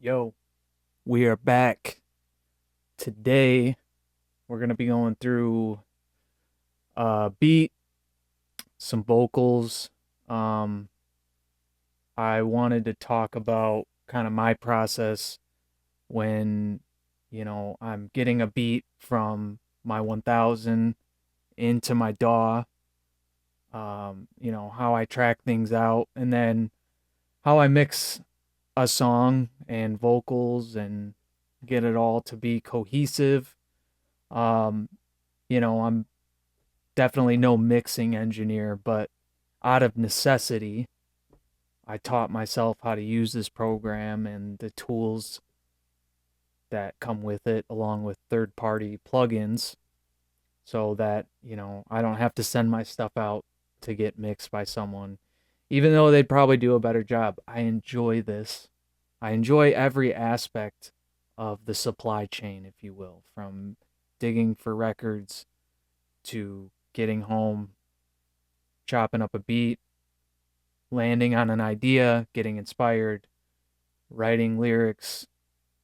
Yo, we are back. Today, we're going to be going through a beat, some vocals. Um, I wanted to talk about kind of my process when, I'm getting a beat from my 1000 into my DAW, how I track things out, and then how I mix a song and vocals and get it all to be cohesive. Um, I'm definitely no mixing engineer, but out of necessity, I taught myself how to use this program and the tools that come with it, along with third party plugins, so that, I don't have to send my stuff out to get mixed by someone. Even though they'd probably do a better job, I enjoy this. I enjoy every aspect of the supply chain, if you will, from digging for records to getting home, chopping up a beat, landing on an idea, getting inspired, writing lyrics,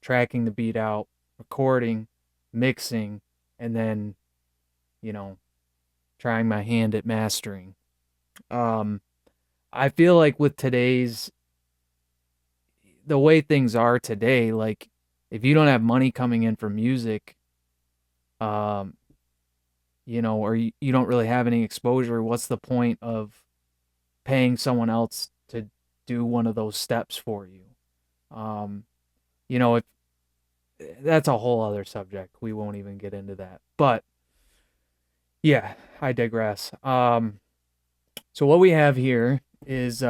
tracking the beat out, recording, mixing, and then, you know, trying my hand at mastering. Um, I feel like with the way things are today, like if you don't have money coming in from music, um, or you don't really have any exposure, what's the point of paying someone else to do one of those steps for you? Um, if that's a whole other subject, we won't even get into that. But yeah, I digress. So what we have here is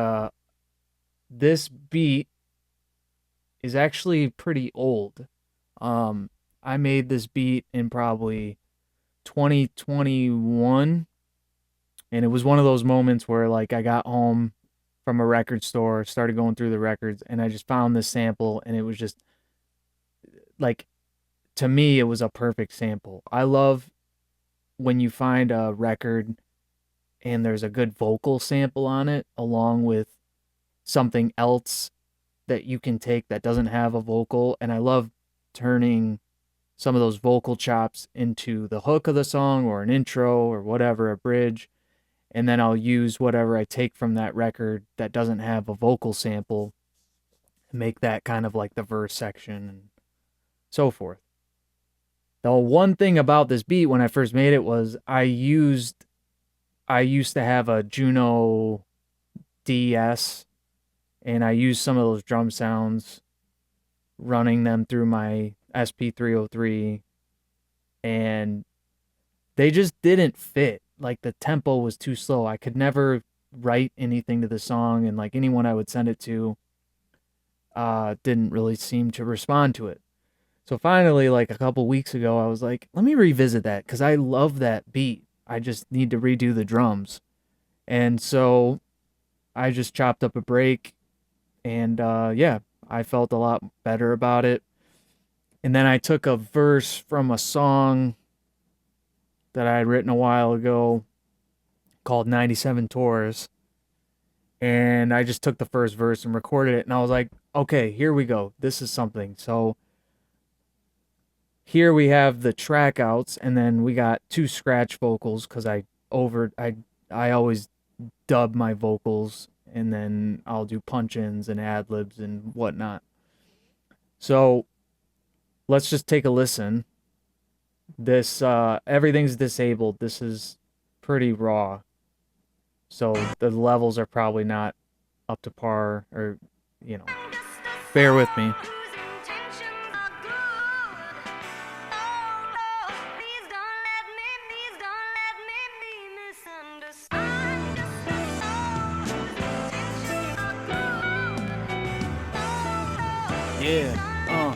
this beat is actually pretty old. I made this beat in probably 2021, and it was one of those moments where like I got home from a record store, started going through the records, and I just found this sample, and it was just like, to me it was a perfect sample. I love when you find a record and there's a good vocal sample on it along with something else that you can take that doesn't have a vocal, and I love turning some of those vocal chops into the hook of the song or an intro or whatever, a bridge, and then I'll use whatever I take from that record that doesn't have a vocal sample and make that kind of like the verse section and so forth. The one thing about this beat when I first made it was I used to have a Juno DS, and I used some of those drum sounds, running them through my SP303, and they just didn't fit. Like the tempo was too slow. I could never write anything to the song, and like anyone I would send it to didn't really seem to respond to it. So finally, like a couple weeks ago, I was like, let me revisit that because I love that beat. I just need to redo the drums. And so I just chopped up a break, and yeah, I felt a lot better about it. And then I took a verse from a song that I had written a while ago called 97 Tours. And I just took the first verse and recorded it. And I was like, okay, here we go. This is something. So here we have the track outs, and then we got two scratch vocals because I always dub my vocals, and then I'll do punch-ins and ad-libs and whatnot. So let's just take a listen. This everything's disabled. This is pretty raw, so the levels are probably not up to par, or bear with me. Yeah,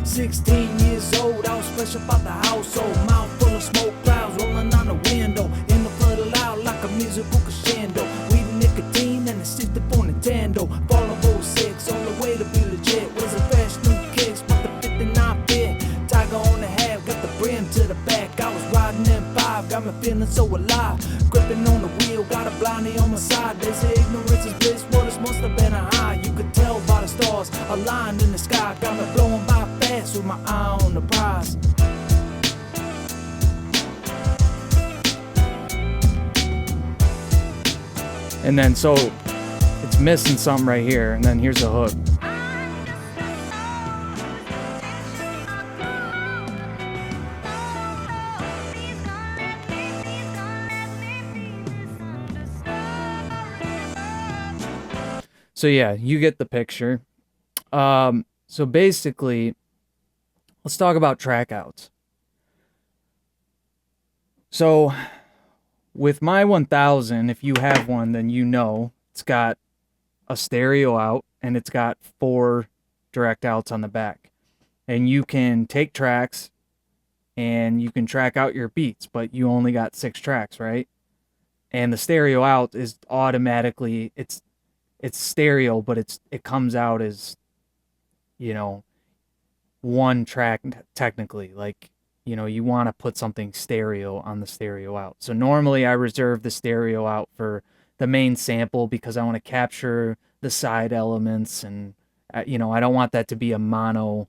16 years old, I was fresh up out the household. Mouth full of smoke clouds rolling on the window. In the flood loud like a musical crescendo. Weed and nicotine and a 64 Nintendo. Falling 06 all the way to be legit. Was a fresh new kicks with the 59 fit. Tiger on the hat, got the brim to the back. I was riding M5, got me feeling so alive. Gripping on the wheel, got a blindie on my side. They say ignorance is bliss, well this must have been a high. You could tell by stars aligned in the sky. Got me blowing by fast with my eye on the prize. And then so it's missing something right here, and then here's the hook. So yeah, you get the picture. So basically, let's talk about track outs. So with my 1000, if you have one, then you know it's got a stereo out and it's got 4 direct outs on the back. And you can take tracks and you can track out your beats, but you only got 6 tracks, right? And the stereo out is automatically it's stereo, but it comes out as, you know, one track technically. Like, you know, you want to put something stereo on the stereo out. So normally I reserve the stereo out for the main sample because I want to capture the side elements, and you know, I don't want that to be a mono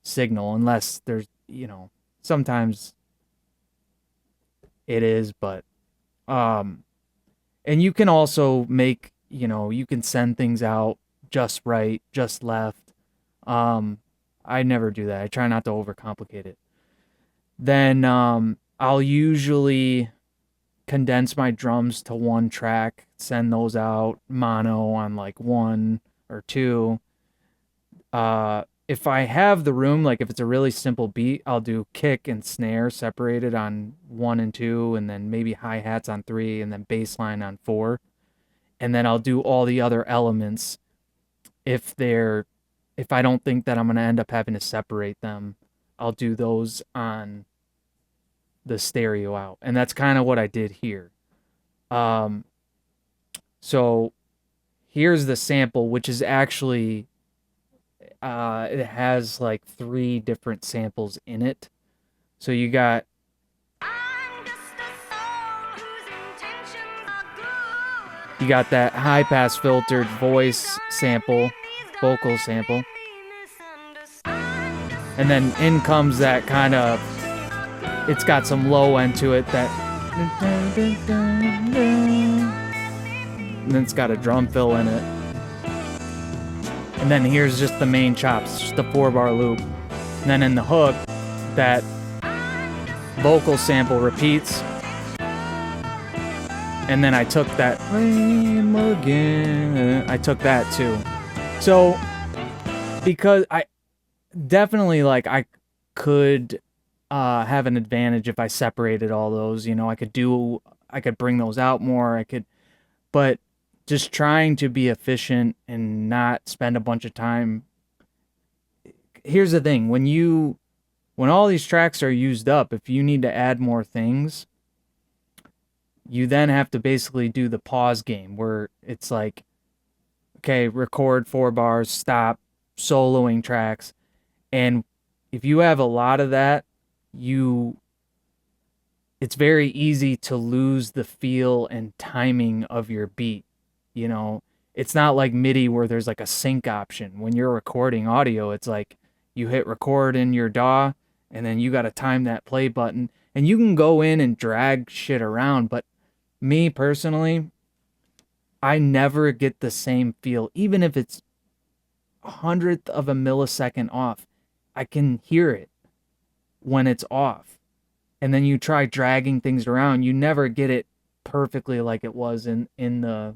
signal unless there's, you know, sometimes it is, but and you can also make, you know, you can send things out just right, just left. I never do that. I try not to overcomplicate it. Then I'll usually condense my drums to one track, send those out mono on like 1 or 2. If I have the room, like if it's a really simple beat, I'll do kick and snare separated on 1 and 2, and then maybe hi-hats on 3, and then bass line on 4. And then I'll do all the other elements if I don't think that I'm going to end up having to separate them. I'll do those on the stereo out. And that's kind of what I did here. So here's the sample, which is actually it has like 3 different samples in it. So you got that high pass filtered voice sample, vocal sample. And then in comes that kind of, it's got some low end to it, that, and then it's got a drum fill in it. And then here's just the main chops, just a 4-bar loop. And then in the hook, that vocal sample repeats. And then I took that, I took that too. So, because I definitely, like, I could have an advantage if I separated all those, you know, I could bring those out more, but just trying to be efficient and not spend a bunch of time. Here's the thing, when all these tracks are used up, if you need to add more things, you then have to basically do the pause game where it's like, okay, record 4 bars, stop, soloing tracks. And if you have a lot of that, it's very easy to lose the feel and timing of your beat. You know, it's not like MIDI where there's like a sync option. When you're recording audio, it's like you hit record in your DAW and then you got to time that play button, and you can go in and drag shit around. But me personally, I never get the same feel, even if it's 100th of a millisecond off. I can hear it when it's off. And then you try dragging things around, you never get it perfectly like it was in the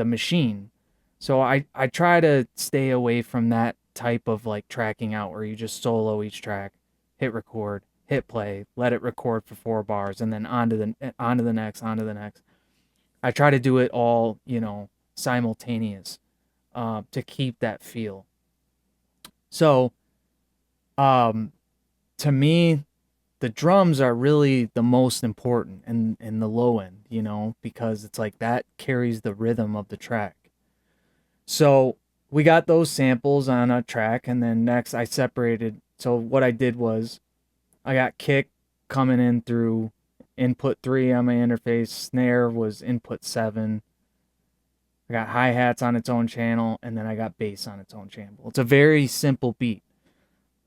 machine. So I try to stay away from that type of like tracking out where you just solo each track, hit record, hit play, let it record for 4 bars, and then onto the next. I try to do it all, you know, simultaneous, to keep that feel. So, to me, the drums are really the most important in the low end, you know, because it's like that carries the rhythm of the track. So we got those samples on a track, and then next I separated. So what I did was I got kick coming in through input 3 on my interface, snare was input 7, I got hi-hats on its own channel, and then I got bass on its own channel. It's a very simple beat.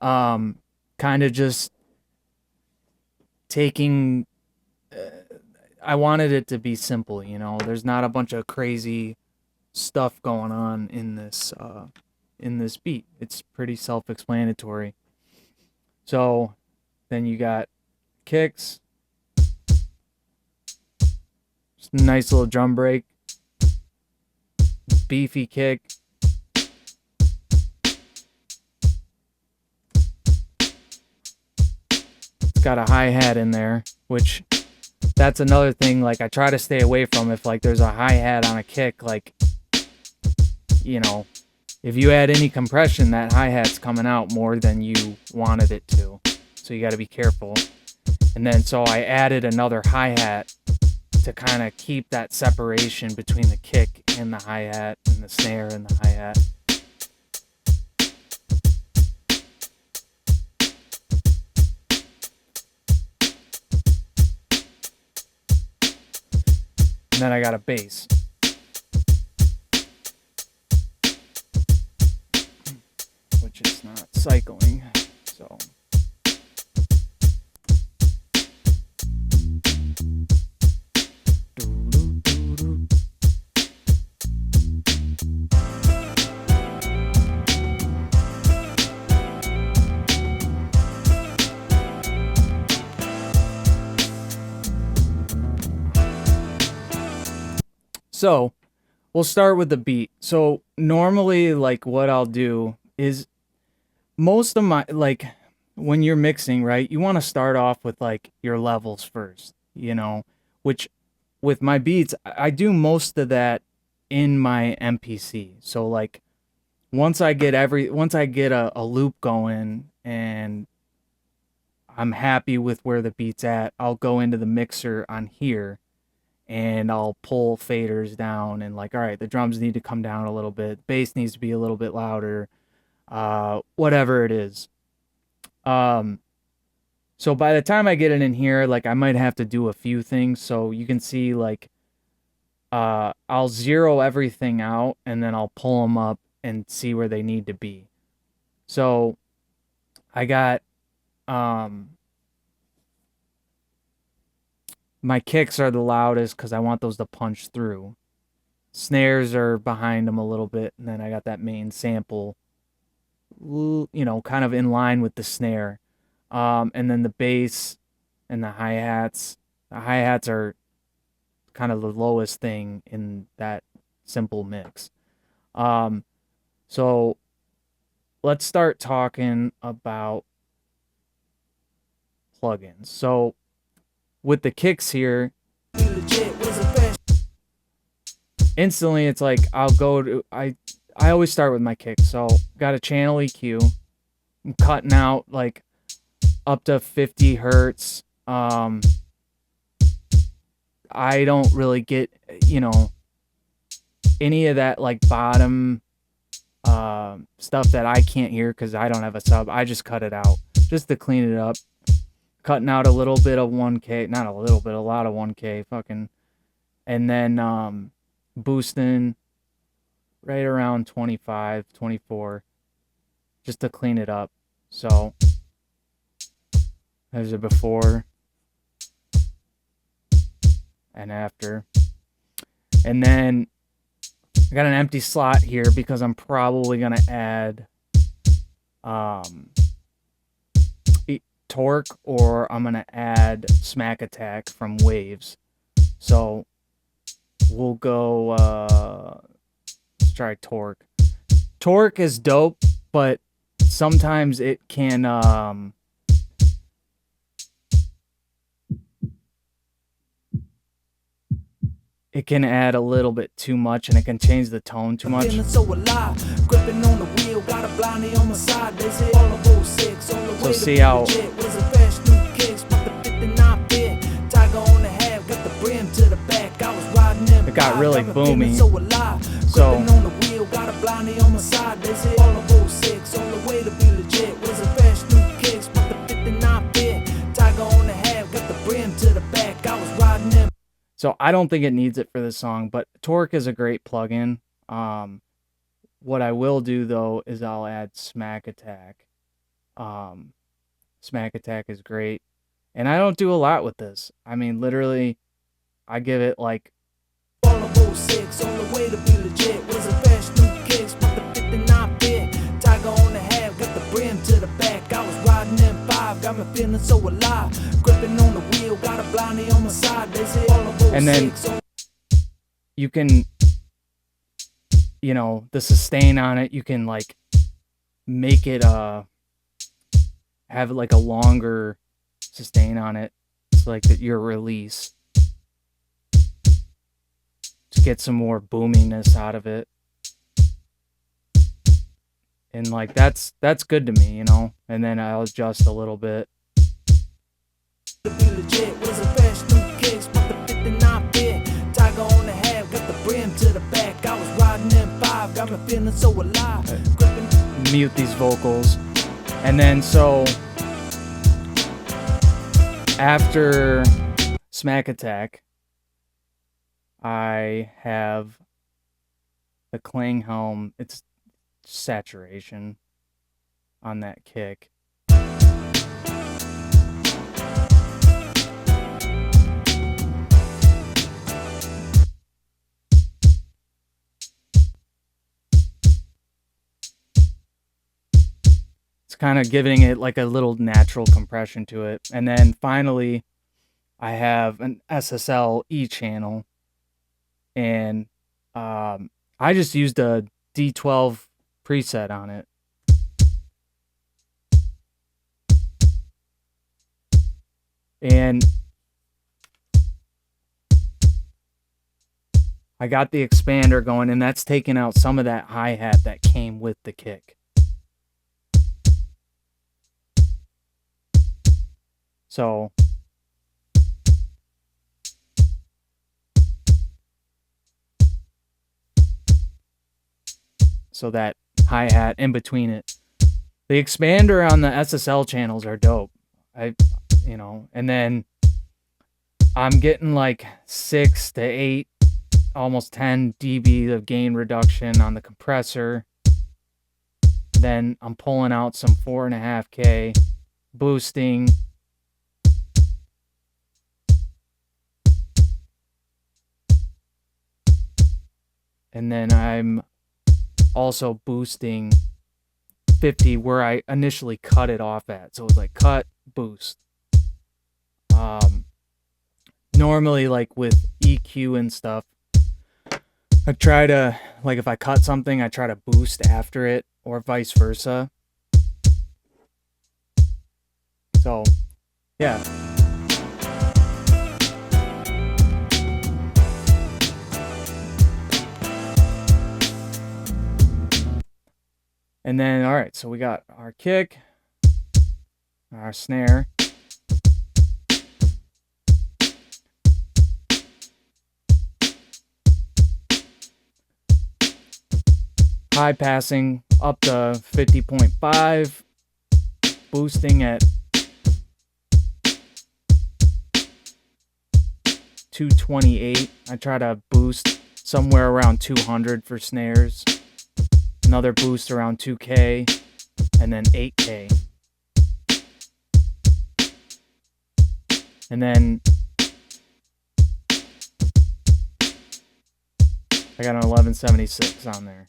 Um, kind of just taking. I wanted it to be simple, you know. There's not a bunch of crazy stuff going on in this beat. It's pretty self-explanatory. So then you got kicks, just a nice little drum break, beefy kick. It's got a hi-hat in there, which that's another thing, like I try to stay away from. If like there's a hi-hat on a kick, like, you know, if you add any compression, that hi-hat's coming out more than you wanted it to. So you got to be careful. And then so I added another hi-hat to kind of keep that separation between the kick and the hi-hat and the snare and the hi-hat. And then I got a bass. Which is not cycling, so. So, we'll start with the beat. So, normally, like, what I'll do is most of my, like, when you're mixing, right, you want to start off with, like, your levels first, you know, which with my beats, I do most of that in my MPC. So, like, once I get a loop going and I'm happy with where the beat's at, I'll go into the mixer on here and I'll pull faders down and like, all right, the drums need to come down a little bit, bass needs to be a little bit louder, whatever it is. So by the time I get it in here, like I might have to do a few things. So you can see like, I'll zero everything out and then I'll pull them up and see where they need to be. So I got, my kicks are the loudest because I want those to punch through. Snares are behind them a little bit, and then I got that main sample, you know, kind of in line with the snare. And then the bass and the hi-hats. The hi-hats are kind of the lowest thing in that simple mix. So let's start talking about plugins. So with the kicks here, instantly it's like I'll go to I always start with my kicks. So got a channel EQ. I'm cutting out like up to 50 hertz. I don't really get, you know, any of that like bottom stuff that I can't hear because I don't have a sub. I just cut it out just to clean it up. Cutting out a little bit of 1K, not a little bit, a lot of 1K, fucking, and then boosting right around 25, 24, just to clean it up. So there's a before and after. And then I got an empty slot here because I'm probably going to add torque, or I'm going to add smack attack from waves. So we'll go, let's try torque. Torque is dope, but sometimes it can, it can add a little bit too much and it can change the tone too much. So see how it got really boomy. So So I don't think it needs it for this song, but Torque is a great plugin. What I will do though is I'll add Smack Attack. Um, Smack Attack is great, and I don't do a lot with this. I mean, literally, I give it like All of '06 on the way to be legit. Was a fresh new kicks, but the 59 bit. Tiger on the half, got the brim to the back. I was riding M5, got me feeling so alive. Gripping on the wheel, got a blondie on my side. They say all of '06. And then you can, you know, the sustain on it, you can like make it have like a longer sustain on it. It's like that your release to get some more boominess out of it. And like that's good to me, you know. And then I'll adjust a little bit. To be legit, was a fresh new kicks, but the 59 bit. Tiger on the half, got the brim to the back. I was riding M5, got me feeling so alive. Gripping. Mute these vocals. And then so after Smack Attack, I have the Klanghelm. It's saturation on that kick. It's kind of giving it like a little natural compression to it. And then finally, I have an SSL E channel, and I just used a D12 preset on it. And I got the expander going, and that's taking out some of that hi-hat that came with the kick. So that hi-hat in between it. The expander on the SSL channels are dope. You know, and then I'm getting like 6 to 8, almost 10 dB of gain reduction on the compressor. Then I'm pulling out some 4.5K boosting. And then I'm also boosting 50 where I initially cut it off at. So it was like cut, boost. Normally, like with EQ and stuff, I try to, like if I cut something, I try to boost after it, or vice versa. So, yeah. And then, all right, so we got our kick, our snare. High passing up to 50.5, boosting at 228. I try to boost somewhere around 200 for snares. Another boost around 2K, and then 8K. And then I got an 1176 on there.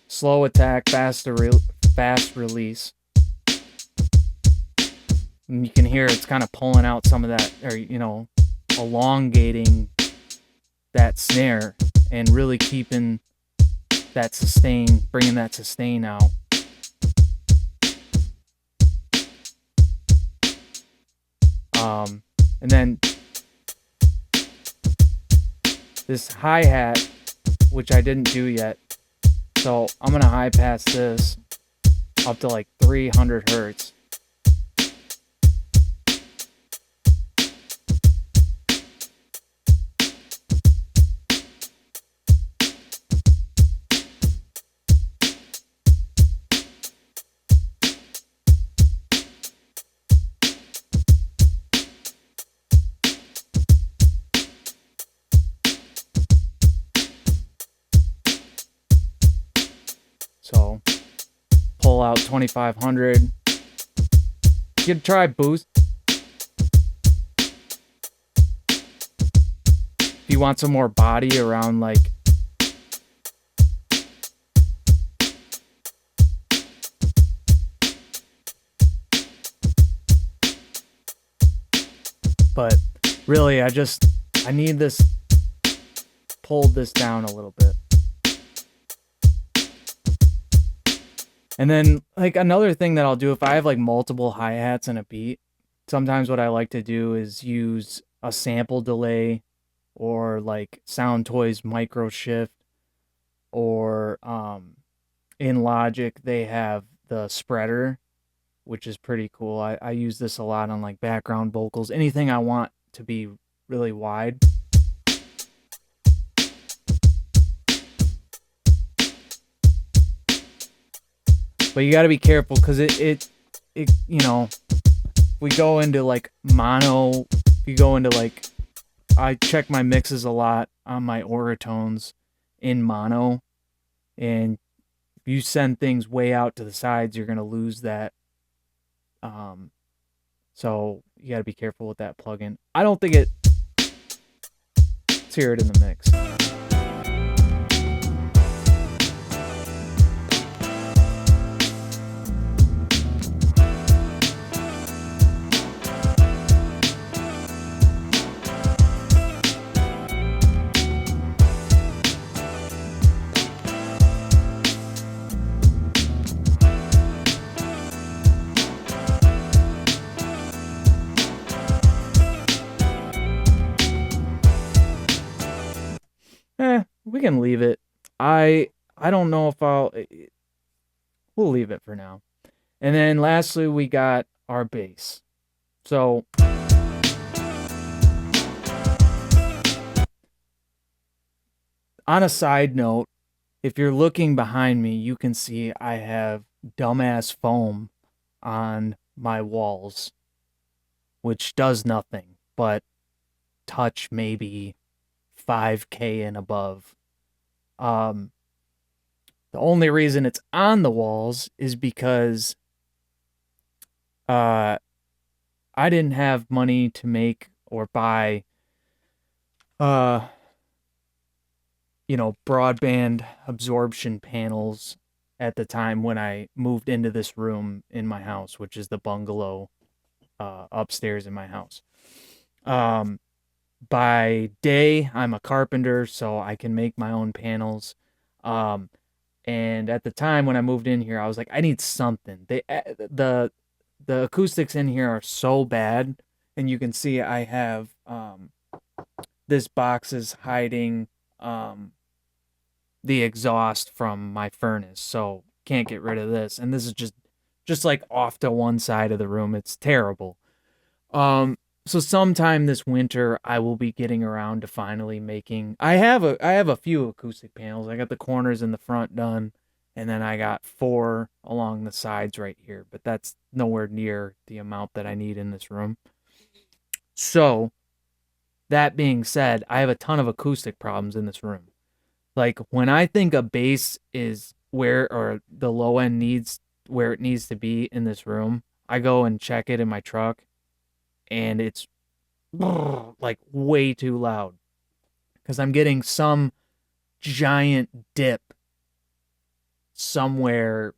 Slow attack, fast release. And you can hear it's kind of pulling out some of that, or, you know, elongating that snare and really keeping that sustain, bringing that sustain out. And then this hi-hat, which I didn't do yet. So I'm going to high pass this up to like 300 hertz. pull out 2500. You could try boost if you want some more body around like but really I need this pulled this down a little bit. And then like another thing that I'll do if I have like multiple hi-hats in a beat, sometimes what I like to do is use a sample delay or like Sound Toys micro shift or in Logic they have the spreader, which is pretty cool. I use this a lot on like background vocals, anything I want to be really wide. But you got to be careful because it you know, we go into like mono, if you go into like, I check my mixes a lot on my Oratones in mono, and if you send things way out to the sides, you're gonna lose that. So you got to be careful with that plugin. I don't think it. Let's hear it in the mix. We can leave it. I don't know if we'll leave it for now. And then lastly, we got our bass. So on a side note, if you're looking behind me, you can see I have dumbass foam on my walls, which does nothing but touch maybe 5K and above. The only reason it's on the walls is because I didn't have money to make or buy broadband absorption panels at the time when I moved into this room in my house, which is the bungalow upstairs in my house. By day, I'm a carpenter, so I can make my own panels. And at the time when I moved in here, I was like, I need something. The acoustics in here are so bad, and you can see I have this box is hiding the exhaust from my furnace, so can't get rid of this. And this is just like off to one side of the room. It's terrible. So sometime this winter I will be getting around to finally making. I have a few acoustic panels. I got the corners and the front done, and then I got 4 along the sides right here, but that's nowhere near the amount that I need in this room. So, that being said, I have a ton of acoustic problems in this room. Like when I think a bass is where or the low end needs where it needs to be in this room, I go and check it in my truck and it's like way too loud because I'm getting some giant dip somewhere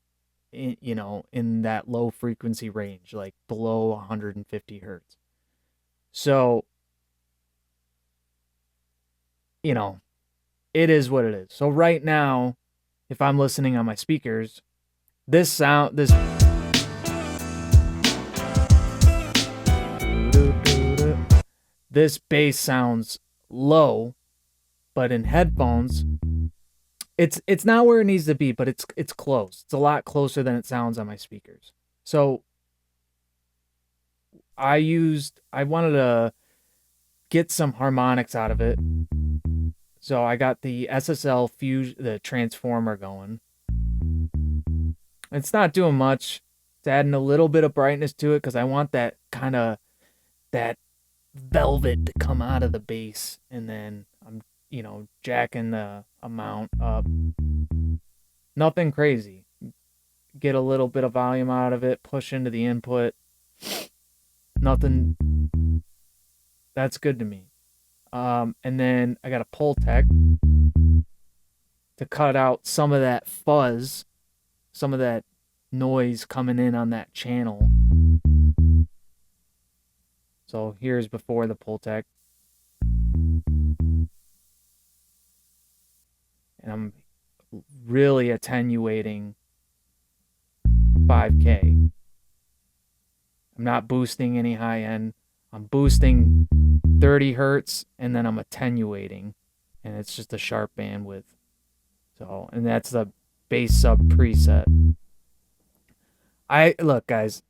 in that low frequency range, like below 150 hertz. So, it is what it is. So right now, if I'm listening on my speakers, this bass sounds low, but in headphones, it's not where it needs to be, but it's close. It's a lot closer than it sounds on my speakers. So I wanted to get some harmonics out of it. So I got the SSL Fusion, the transformer going. It's not doing much. It's adding a little bit of brightness to it because I want that kind of that velvet to come out of the bass, and then I'm jacking the amount up. Nothing crazy. get a little bit of volume out of it, push into the input. Nothing. That's good to me. And then I got a Pultec to cut out some of that fuzz, some of that noise coming in on that channel. So here's before the Pultec. And I'm really attenuating 5K. I'm not boosting any high end. I'm boosting 30 hertz and then I'm attenuating. And it's just a sharp bandwidth. So, and that's the bass sub preset. Look, guys,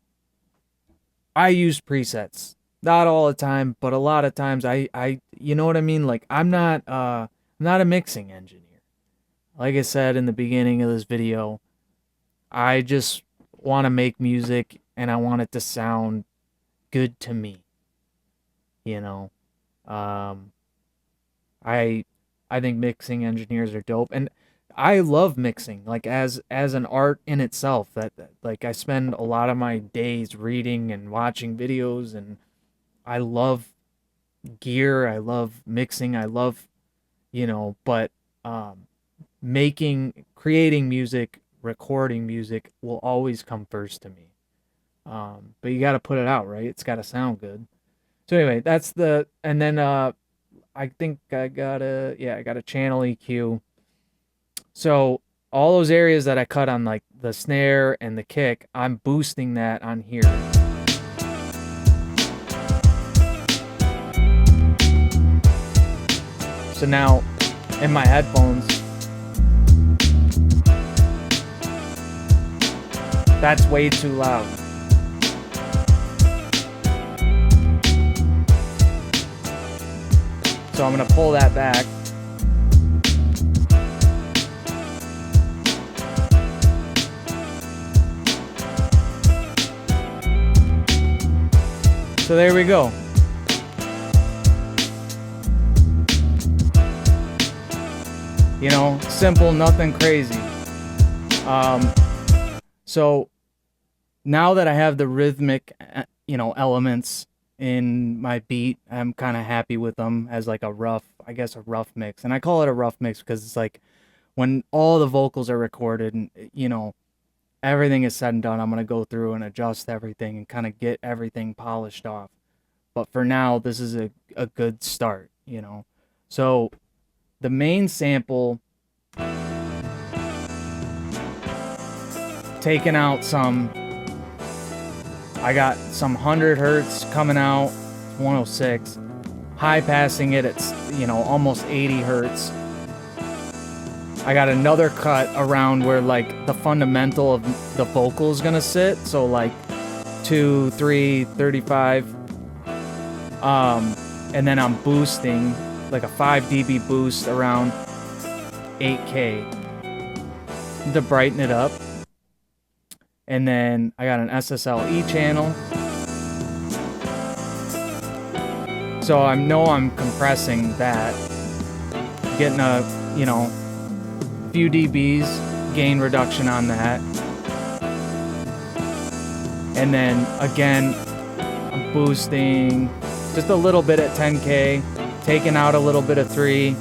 I use presets. Not all the time, but a lot of times you know what I mean? Like I'm not a mixing engineer. Like I said in the beginning of this video, I just want to make music and I want it to sound good to me. You know, I I think mixing engineers are dope, and I love mixing like as an art in itself. That like I spend a lot of my days reading and watching videos, and I love gear. I love mixing. I love but creating music, recording music will always come first to me. But you got to put it out, right? It's got to sound good. So anyway, and then I think I got a channel EQ. So all those areas that I cut on like the snare and the kick, I'm boosting that on here. So now in my headphones, that's way too loud. So I'm going to pull that back. So there we go. Simple, nothing crazy. So now that I have the rhythmic, elements in my beat, I'm kind of happy with them as like a rough mix. And I call it a rough mix because it's like when all the vocals are recorded and, everything is said and done, I'm going to go through and adjust everything and kind of get everything polished off. But for now, this is a good start, So the main sample, taking out I got some 100 hertz coming out, 106, high passing it at, almost 80 hertz. I got another cut around where like the fundamental of the vocal is gonna sit, so like 2, 3, 35. And then I'm boosting like a 5 dB boost around 8K to brighten it up. And then I got an SSLE channel. So I know I'm compressing that, getting a, few dBs gain reduction on that. And then again, I'm boosting just a little bit at 10K, taking out a little bit of 3.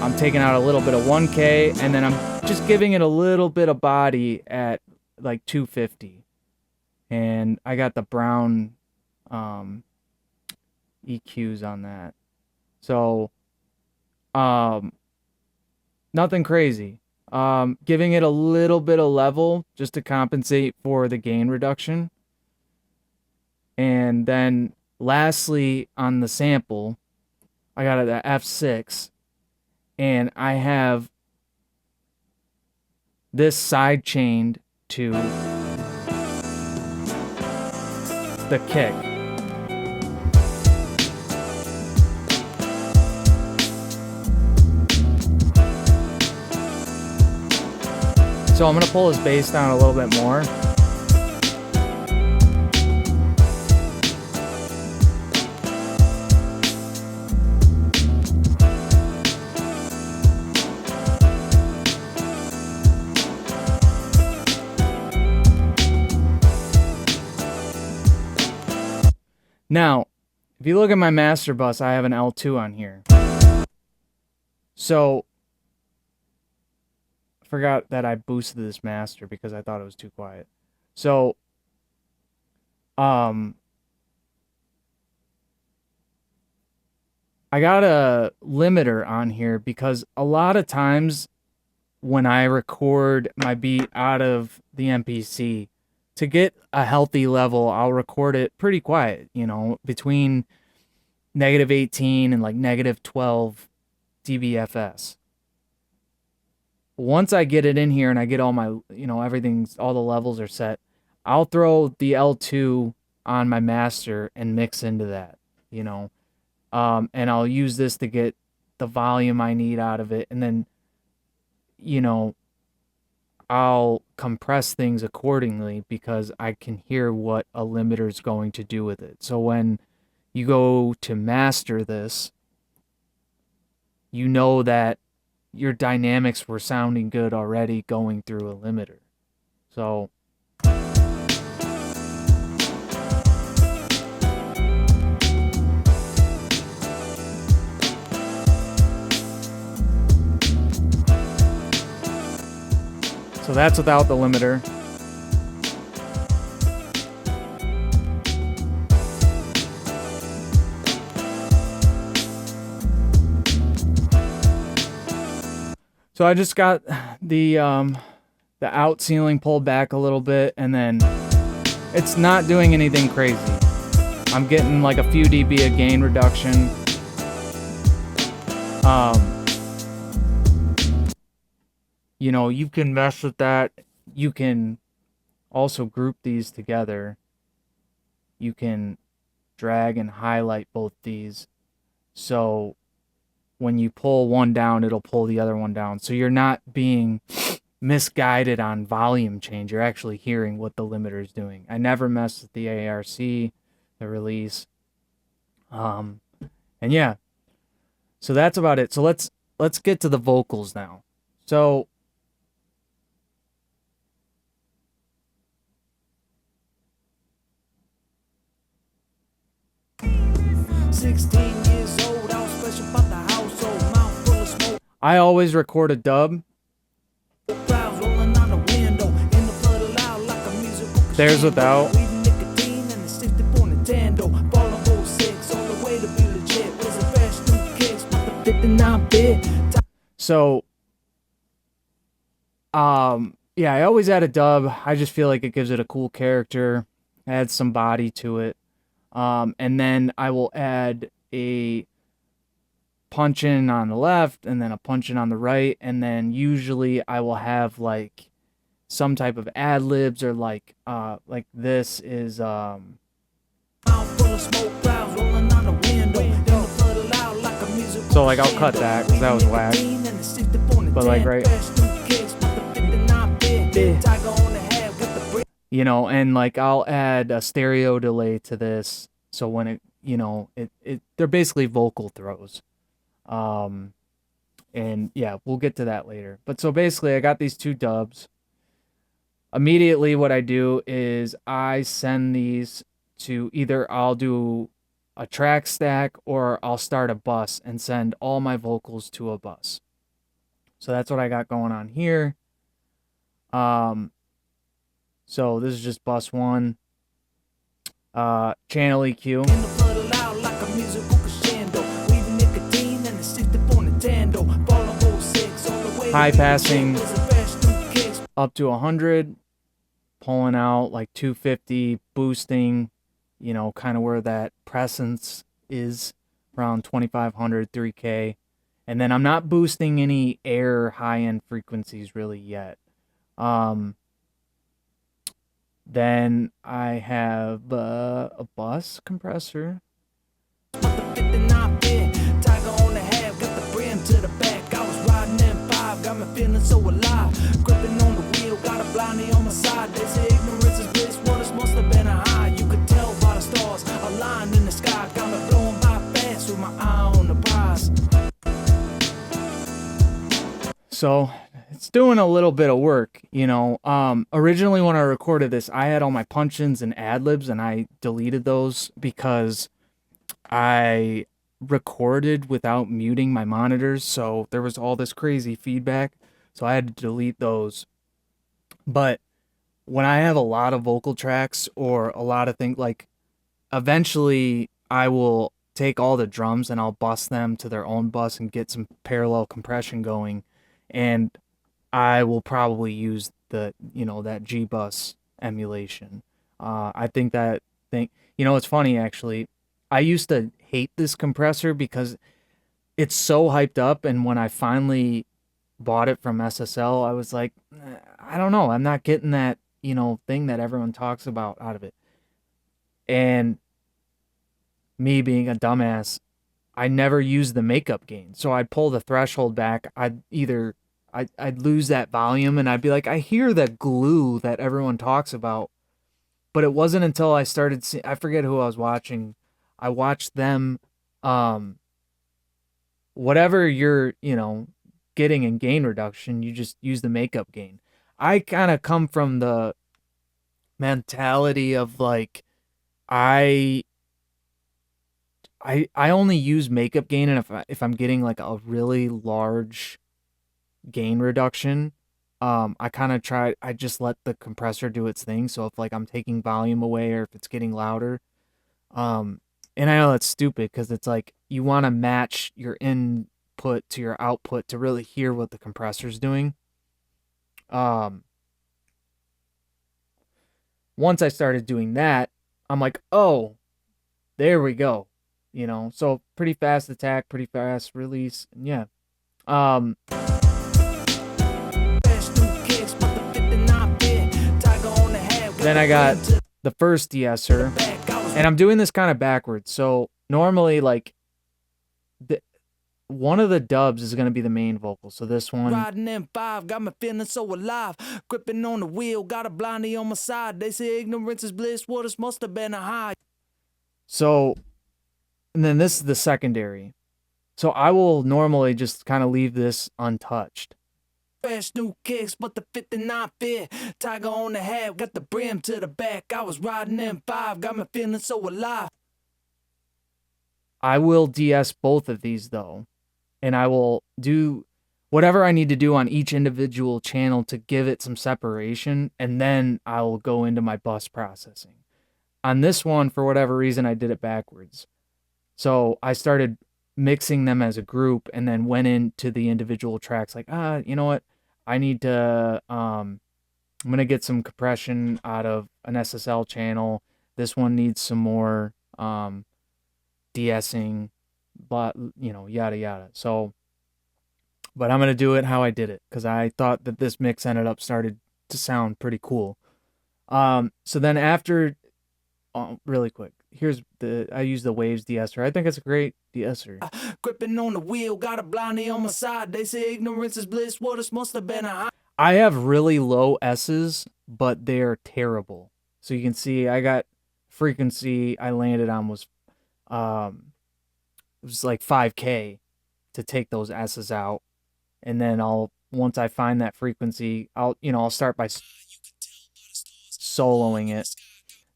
I'm taking out a little bit of 1K, and then I'm just giving it a little bit of body at like 250. And I got the brown EQs on that. So nothing crazy. Giving it a little bit of level just to compensate for the gain reduction. And then lastly, on the sample, I got an F6, and I have this side chained to the kick. So I'm going to pull his bass down a little bit more. Now, if you look at my master bus, I have an L2 on here. So, I forgot that I boosted this master because I thought it was too quiet. So, I got a limiter on here because a lot of times when I record my beat out of the MPC, to get a healthy level, I'll record it pretty quiet, between -18 and like -12 dBFS. Once I get it in here and I get all my, everything's, all the levels are set, I'll throw the L2 on my master and mix into that, and I'll use this to get the volume I need out of it. And then, I'll compress things accordingly because I can hear what a limiter is going to do with it. So when you go to master this, you know that your dynamics were sounding good already going through a limiter. So that's without the limiter. So I just got the out ceiling pulled back a little bit, and then it's not doing anything crazy. I'm getting like a few dB of gain reduction. You can mess with that. You can also group these together. You can drag and highlight both these. So when you pull one down, it'll pull the other one down. So you're not being misguided on volume change. You're actually hearing what the limiter is doing. I never mess with the AIR.C, the release. And yeah. So that's about it. So let's get to the vocals now. So 16 years old, I was fresh about the household, mouth full of smoke. I always record a dub. Clouds rolling on the window, in the flood loud like a musical There's without. Weed, nicotine, and a 64 Nintendo. Ballin' 06, on the way to be legit. Was a fresh new kicks with the 59 bit. So, yeah, I always add a dub. I just feel like it gives it a cool character, adds some body to it. And then I will add a punch in on the left and then a punch in on the right. And then usually I will have like some type of ad libs, or like this is, so like I'll cut that because that was whack. But like right, and like I'll add a stereo delay to this, so when it they're basically vocal throws. And yeah, we'll get to that later. But so basically I got these two dubs. Immediately what I do is I send these to either I'll do a track stack or I'll start a bus and send all my vocals to a bus. So that's what I got going on here. So this is just bus 1. Channel EQ. High passing up to 100, pulling out like 250, boosting, kind of where that presence is, around 2500, 3K. And then I'm not boosting any air high-end frequencies really yet. Then I have a bus compressor. So alive, gripping on the wheel, got a blindie on my side. They say ignorance is bliss, well this must have been a high. You could tell by the stars aligned in the sky, got me blowing by fast with my eye on the prize. So it's doing a little bit of work, you know. Originally when I recorded this, I had all my punch-ins and ad-libs and I deleted those because I recorded without muting my monitors, so there was all this crazy feedback. So I had to delete those. But when I have a lot of vocal tracks or a lot of things, like eventually I will take all the drums and I'll bus them to their own bus and get some parallel compression going. And I will probably use that G bus emulation. I think that thing, it's funny actually. I used to hate this compressor because it's so hyped up. And when I finally bought it from SSL, I was like, I don't know. I'm not getting that, thing that everyone talks about out of it. And me being a dumbass, I never used the makeup gain. So I'd pull the threshold back. I'd lose that volume and I'd be like, I hear that glue that everyone talks about. But it wasn't until I started seeing, I forget who I was watching. I watched them, um, whatever you're, getting in gain reduction, you just use the makeup gain. I kind of come from the mentality of like, I I only use makeup gain, and if I'm getting like a really large gain reduction, I kind of try. I just let the compressor do its thing. So if like I'm taking volume away or if it's getting louder, um, and I know that's stupid because it's like you want to match your input to your output to really hear what the compressor's doing. Um, Once I started doing that, I'm like, oh, there we go. So pretty fast attack, pretty fast release, and yeah. Um, then I got the first de-esser, and I'm doing this kind of backwards. So normally, like, the one of the dubs is gonna be the main vocal. So this one, Riding M5, got me feeling so alive. Gripping on the wheel, got a blondie on my side. They say ignorance is bliss, well, this must have been a high. so, and then this is the secondary. So I will normally just kind of leave this untouched. Fresh new kicks, but the 59 fit. Tiger on the head, got the brim to the back. I was riding M5, got me feeling so alive. I will DS both of these though, and I will do whatever I need to do on each individual channel to give it some separation, and then I will go into my bus processing. On this one, for whatever reason, I did it backwards. So I started mixing them as a group and then went into the individual tracks like, you know what? I need to I'm going to get some compression out of an SSL channel. This one needs some more de-essing, but yada yada. So but I'm going to do it how I did it cuz I thought that this mix ended up started to sound pretty cool. So then after really quick. I use the Waves de-esser. I think it's a great de-esser. Gripping on the wheel, got a blondie on my side. They say ignorance is bliss, well, this must have been a high. I have really low S's, but they're terrible. So you can see I got frequency I landed on was it was like 5K to take those S's out. And then once I find that frequency, I'll start by soloing it.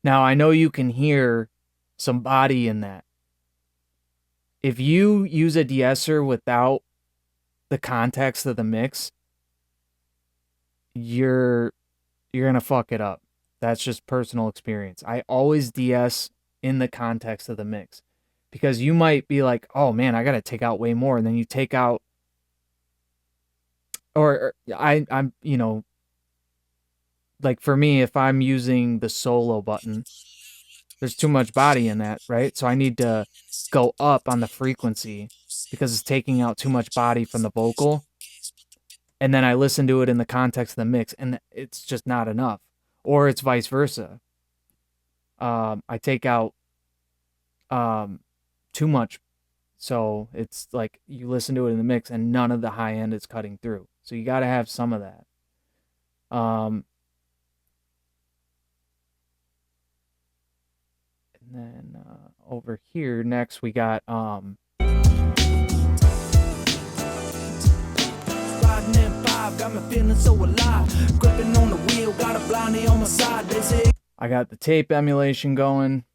Now I know you can hear some body in that. If you use a de-esser without the context of the mix, you're gonna fuck it up. That's just personal experience. I always de-ess in the context of the mix because you might be like, oh man, I gotta take out way more, and then you take out, or I'm like for me, if I'm using the solo button, there's too much body in that, right? So I need to go up on the frequency because it's taking out too much body from the vocal. And then I listen to it in the context of the mix, and it's just not enough. Or it's vice versa. I take out too much. So it's like you listen to it in the mix, and none of the high end is cutting through. So you got to have some of that. And then over here next we got 5, got me feeling so alive. Gripping on the wheel, got a blondie on my side. They say I got the tape emulation going,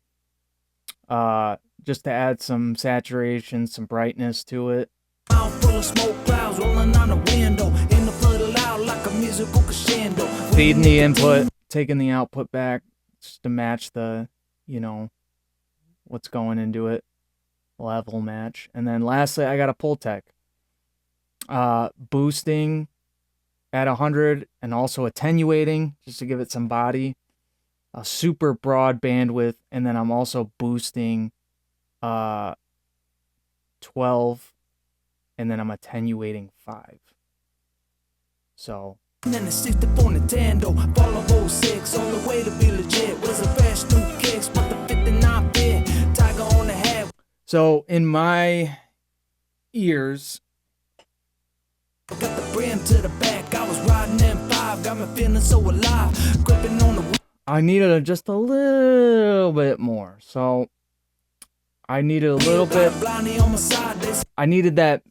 just to add some saturation, some brightness to it. I'm full of smoke clouds rolling on the window. In the flood loud like a musical crescendo. Feeding the input, taking the output back just to match the, what's going into it. Level match. And then lastly, I got a pull tech. Boosting at 100 and also attenuating just to give it some body. A super broad bandwidth, and then I'm also boosting 12, and then I'm attenuating 5. So and then the 64 Nintendo, follow 06 on the way to be legit. Was a fresh new kicks, but the 59 bit Tiger on the head. So in my ears, got the brim to the back. I was riding M5, got me feeling so alive. Gripping on the I needed just a little bit more. So I needed a little bit. I needed that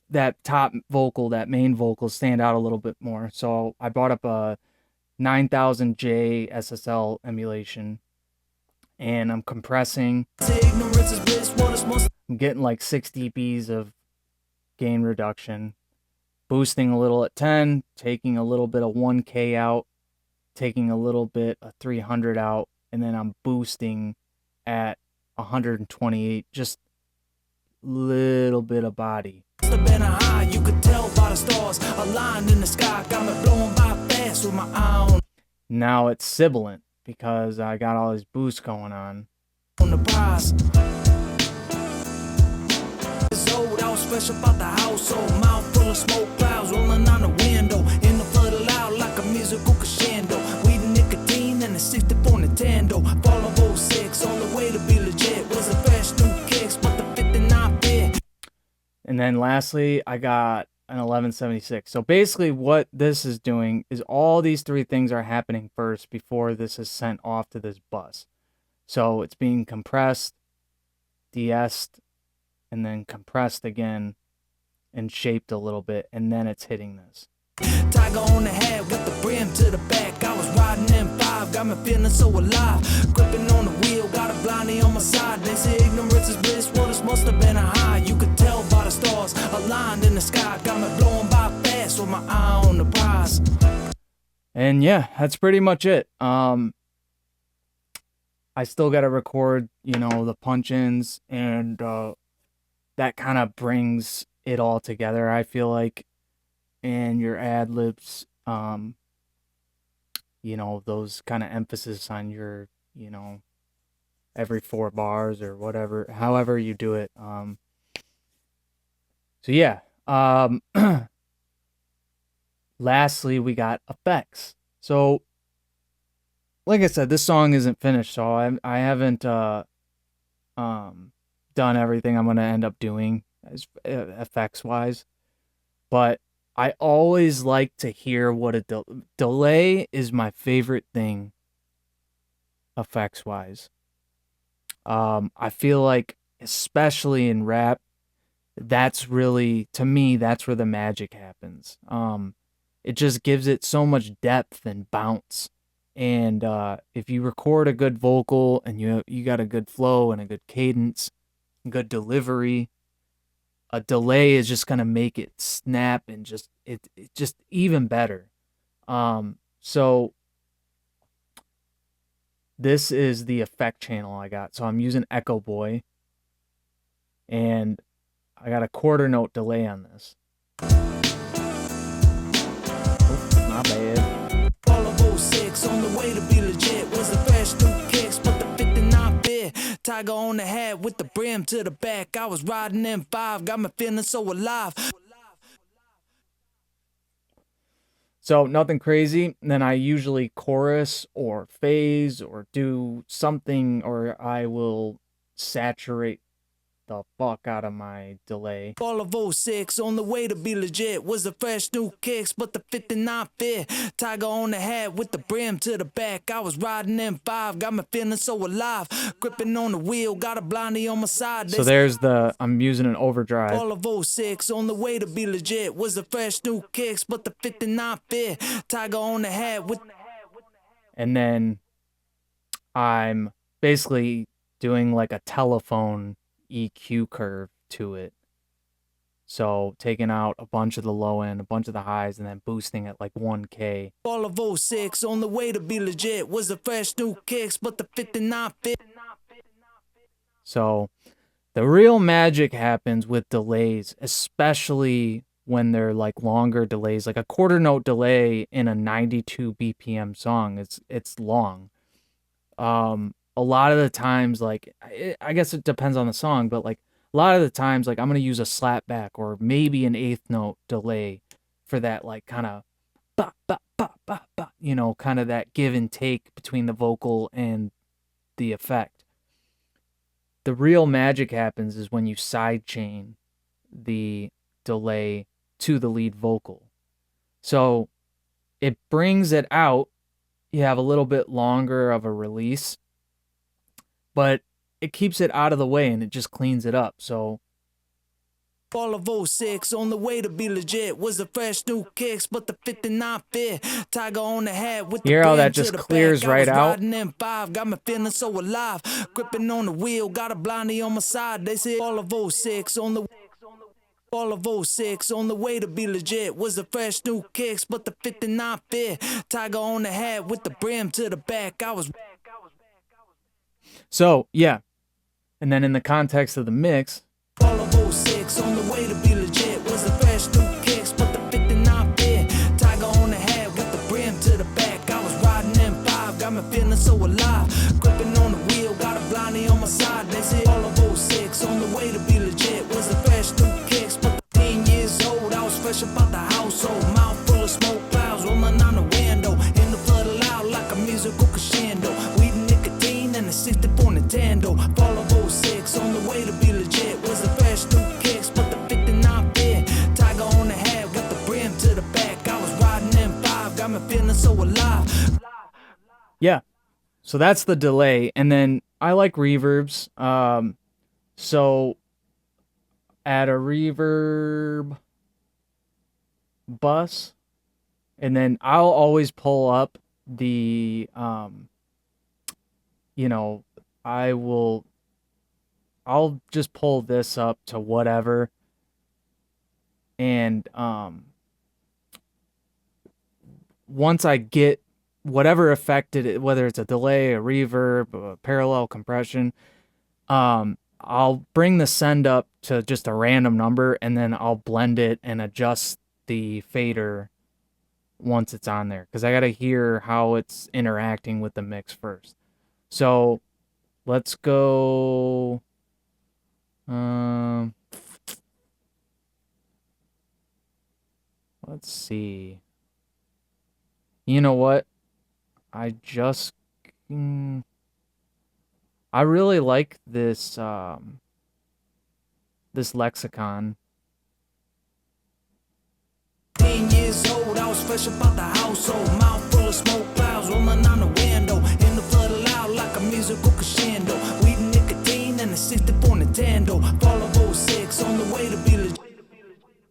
top vocal, that main vocal, stand out a little bit more. So I brought up a 9000J SSL emulation, and I'm compressing. I'm getting like 6 dBs of gain reduction, boosting a little at 10, taking a little bit of 1K out, taking a little bit of 300 out, and then I'm boosting at 128, just little bit of body. You could tell by the stars aligned in the sky, got me blowing by fast with my eye on. Now it's sibilant because I got all these boosts going on. On the prize. Old, I was fresh up out the household, mouth full of smoke clouds rolling on the window. In the flood loud like a musical crescendo. Weed and nicotine and a 64 Nintendo. Follow 06 on the way to be legit. Was a fresh new kicks, but the 59 bit. And then lastly, I got an 1176. So basically what this is doing is all these 3 things are happening first before this is sent off to this bus. So it's being compressed, de-essed, and then compressed again and shaped a little bit, and then it's hitting this. Tiger on the head, got the brim to the back. I was riding M5, got me feeling so alive. Gripping on the wheel, got a blondie on my side. They say ignorance is bliss, well this must have been a high. You could tell by the stars aligned in the sky, got me blowing by fast with my eye on the prize. And yeah, that's pretty much it. I still got to record, the punch-ins, and that kind of brings it all together, I feel like. And your ad-libs, those kind of emphasis on your, every 4 bars or whatever, however you do it. So yeah. Lastly, we got effects. So, like I said, this song isn't finished, so I haven't done everything I'm gonna end up doing as effects wise, but I always like to hear what a delay is. My favorite thing effects wise. I feel like, especially in rap, that's really, to me, that's where the magic happens. It just gives it so much depth and bounce. And if you record a good vocal and you got a good flow and a good cadence, good delivery, a delay is just gonna make it snap and just even better. So this is the effect channel I got. So I'm using Echo Boy, and I got a quarter note delay on this. Oh, my bad. Follow 06 on the way to be legit. Was a fresh new kicks, but the 59 bit. Tiger on the head with the brim to the back. I was riding M5, got me feeling so alive. So nothing crazy. And then I usually chorus or phase or do something, or I will saturate the fuck out of my delay. All of '06 on the way to be legit was the fresh new kicks, but the 59 fit. Tiger on the hat with the brim to the back. I was riding M5, got me feeling so alive. Gripping on the wheel, got a blondie on my side. So there's the, I'm using an overdrive. All of '06 on the way to be legit was the fresh new kicks, but the 59 fit. Tiger on the hat with. And then I'm basically doing like a telephone EQ curve to it. So taking out a bunch of the low end, a bunch of the highs, and then boosting it like 1K. All of '06 on the way to be legit was the fresh new kicks, but the 59 fit. So the real magic happens with delays, especially when they're like longer delays, like a quarter note delay in a 92 BPM song. It's long. A lot of the times, like, I guess it depends on the song, but like a lot of the times, like, I'm going to use a slap back or maybe an eighth note delay for that, like, kind of, ba, ba, ba, ba, ba, you know, kind of that give and take between the vocal and the effect. The real magic happens is when you sidechain the delay to the lead vocal. So it brings it out. You have a little bit longer of a release, but it keeps it out of the way and it just cleans it up. So all of '06 on the way to be legit was the fresh new kicks, but the 59 fit. Tiger on the hat with the hear how that brim just to the clears back. right I was out? riding M5, got me feeling so alive. Gripping on the wheel, got a blondie on my side. They said all of '06 on the. All of '06 on the way to be legit was the fresh new kicks, but the 59 fit. Tiger on the hat with the brim to the back. I was. So yeah, and then in the context of the mix, all of '06 on the way to be legit was the fresh new kicks, but the 59 fit. Tiger on the hat with the brim to the back. I was riding M5, got me feeling so alive. Gripping on the wheel, got a blondie on my side. They said all of '06 on the way to be legit was the fresh new kicks, but 10 years old, I was fresh about the household. Mouth full of smoke clouds rolling on the window. In the flood loud like a musical crescendo. Weed and nicotine and a 64 Nintendo. Fall of '06 on the way to be legit was the fresh new kicks, but the 59 fit. Tiger on the hat with the brim to the back. I was riding M5, got me feeling so alive. Yeah, so that's the delay, and then I like reverbs. So add a reverb bus, and then I'll always pull up the you know, I'll just pull this up to whatever, and once I get whatever affected it, whether it's a delay, a reverb, a parallel compression, I'll bring the send up to just a random number, and then I'll blend it and adjust the fader once it's on there, because I got to hear how it's interacting with the mix first. So let's go. Let's see. You know what? I really like this this lexicon. 10 years old, I was fresh about the household. Mouth full of smoke clouds rolling on the window. In the flood loud like a musical crescendo. Weed and nicotine and a 64 Nintendo. Fall of '06 on the way to be legit.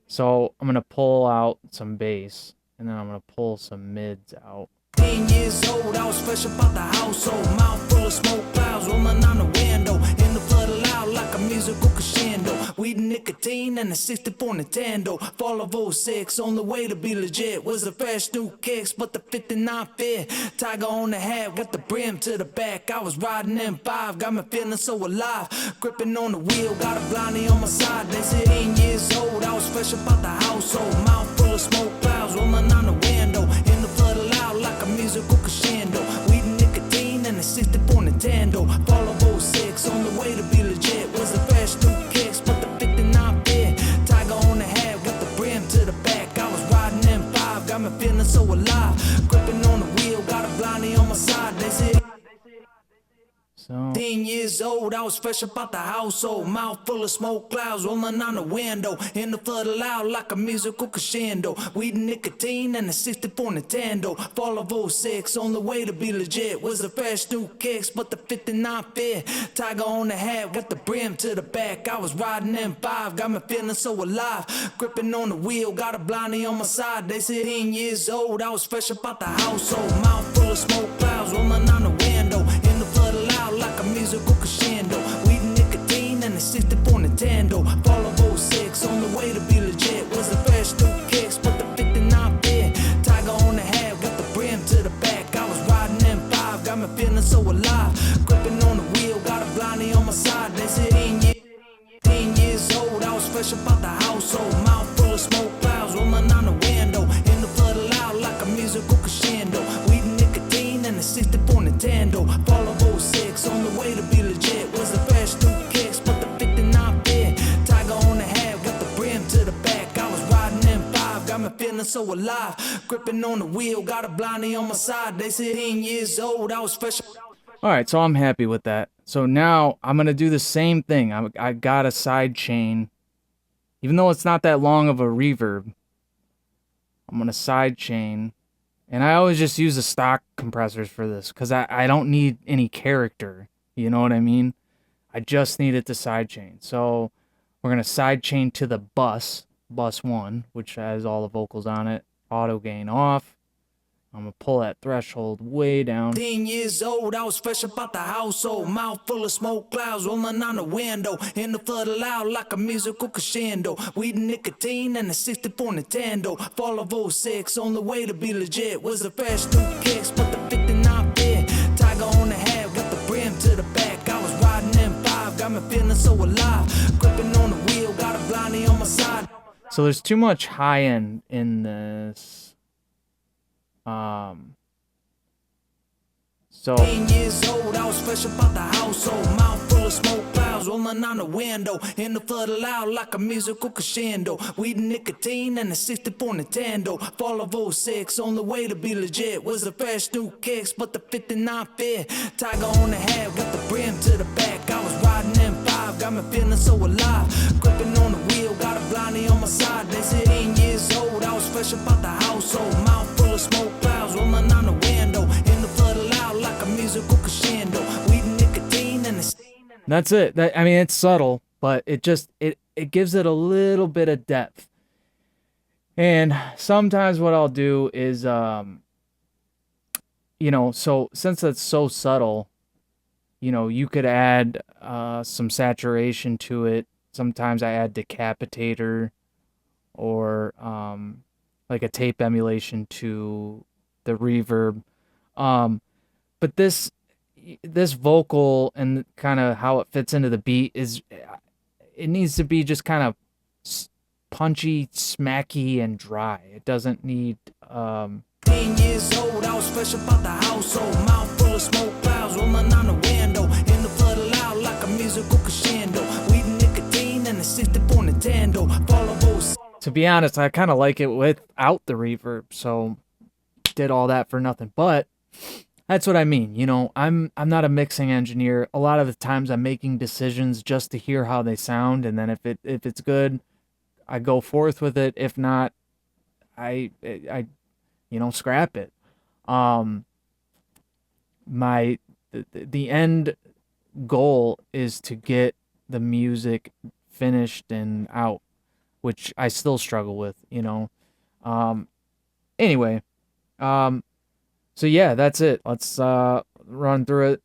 So I'm gonna pull out some bass, and then I'm gonna pull some mids out. 10 years old, I was fresh about the household. Mouth full of smoke clouds rolling on the window. In the flood loud like a musical crescendo. Weed and nicotine and a 64 Nintendo. Fall of '06 on the way to be legit was the fresh new kicks, but the 59 fit. Tiger on the hat with the brim to the back. I was riding M5, got me feeling so alive. Gripping on the wheel, got a blondie on my side. They said 10 years old, I was fresh about the household. Mouth full of smoke clouds rolling on the window. In the flood loud like a musical crescendo. Weed and nicotine and a 64 Nintendo. Fall of '06 on the way to be legit was the fresh new kicks, but the 59 fit. Tiger on the hat with the brim to the back. I was riding M5, got me feeling so alive. Gripping on the wheel, got a blondie on my side. They said 10 years old. I was fresh up out the household. Mouth full of smoke clouds rolling on the window. In the flood loud like a musical crescendo. Weed and nicotine and a 64 Nintendo. Fall of '06 on the way to be legit. Was the fresh new kicks, but the 59 fit. Tiger on the hat with the brim to the back. I was riding M5, got me feeling so alive. Gripping on the wheel, got a blondie on my side. They said 10 years old, I was fresh up out the household. Mouth full of smoke clouds rolling on the window. In the flood loud like a musical crescendo. Weed and nicotine and a 64 Nintendo. Fall of '06 on the way to be legit. Was the fresh new kicks, but the 59 fit. Tiger on the hat with the brim to the back. I was riding M5, got me feeling so alive. Gripping on the wheel, got a blondie on my side. They said 10 years old, I was fresh up out the household. Mouth full of smoke clouds rolling on the window. In the flood loud like a musical crescendo. Weed and nicotine and a 64 Nintendo. Fall of '06 on the way to be legit. Was the fresh new kicks, but the 59 fit. Tiger on the hat with the brim to the back. I was riding M5, got me feeling so alive. Gripping on the wheel, got a blondie on my side. They said 10 years old, I was fresh. All right, so I'm happy with that. So now I'm going to do the same thing. I got a side chain. Even though it's not that long of a reverb, I'm going to side chain. And I always just use the stock compressors for this because I don't need any character. You know what I mean? I just need it to side chain. So we're going to side chain to the bus 1, which has all the vocals on it. Auto gain off. I'm going to pull that threshold way down. 10 years old, I was fresh up out the household. Mouth full of smoke clouds rolling on the window. In the flood loud like a musical crescendo. Weed and nicotine and a 64 Nintendo. Fall of '06 on the way to be legit. Was the fresh new kicks, but the 59 fit. Tiger on the hat with the brim to the back. I was riding M5, got me feeling so alive. Gripping on the wheel, got a blondie on my side. So there's too much high end in this. So 10 years old, I was fresh up out the household. Mouth full of smoke clouds rolling on the window. In the flood loud like a musical crescendo. Weed and nicotine and a 64 Nintendo. Fall of '06 on the way to be legit. Was the fresh new kicks, but the 59 fit. Tiger on the hat with the brim to the back. I was riding M5, got me feeling so alive. Gripping on the wheel, got a blondie on my side. They said 10 years old, I was fresh up out the household. Mouth full of smoke clouds rolling on the window. In the flood loud like a musical crescendo. Weed and nicotine and a... that's it. I mean, it's subtle, but it gives it a little bit of depth. And sometimes what I'll do is, so since it's so subtle, you could add some saturation to it. Sometimes I add decapitator or like a tape emulation to the reverb. But this vocal and kind of how it fits into the beat it needs to be just kind of punchy, smacky, and dry. It doesn't need 10 years old, I was fresh up out the household. Mouth full of smoke clouds rolling on the window. In the flood loud like a musical crescendo. Weed and nicotine and a 64 Nintendo. Fall of to be honest, I kind of like it without the reverb, so did all that for nothing. But that's what I mean. I'm not a mixing engineer. A lot of the times I'm making decisions just to hear how they sound, and then if it's good, I go forth with it. If not, I scrap it. The end goal is to get the music finished and out, which I still struggle with, Anyway, so yeah, that's it. Let's run through it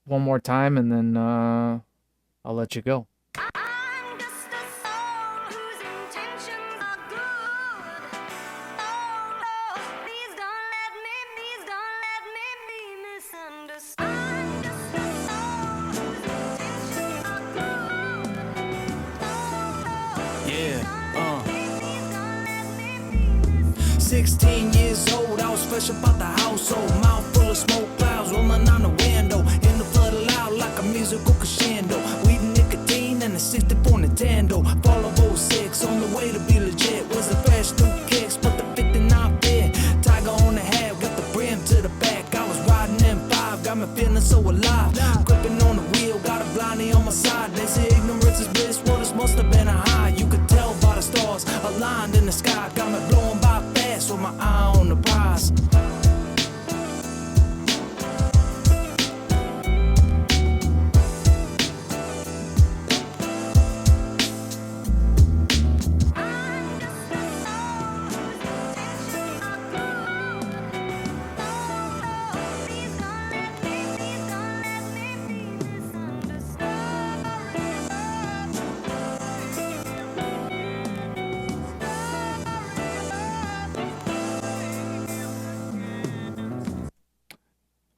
one more time, and then I'll let you go. I'm just a soul whose intentions are good. Oh, please don't let me be misunderstood. I'm just a soul whose intentions are good. Oh, Yeah, please don't let me be misunderstood. 16 years old, I was fresh up out the household. Mouth full of smoke clouds rolling on the window. In the flood loud like a musical crescendo. Weed and nicotine and a 64 Nintendo. Fall of '06 on the way to be legit. Was the fresh new kicks, but the 59 fit. Tiger on the hat with the brim to the back. I was riding M5, got me feeling so alive. Gripping on the wheel, got a blondie on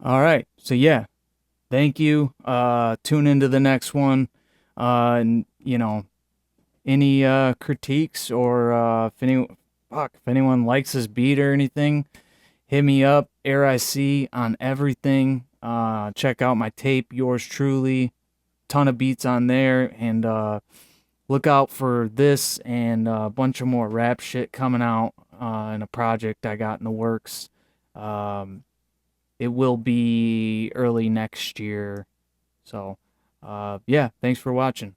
All right. So yeah, thank you. Tune into the next one. And any critiques or if anyone likes this beat or anything, hit me up. AIR.I.C on everything. Check out my tape, yours truly. Ton of beats on there, and look out for this and a bunch of more rap shit coming out in a project I got in the works. Um, it will be early next year. So, yeah, thanks for watching.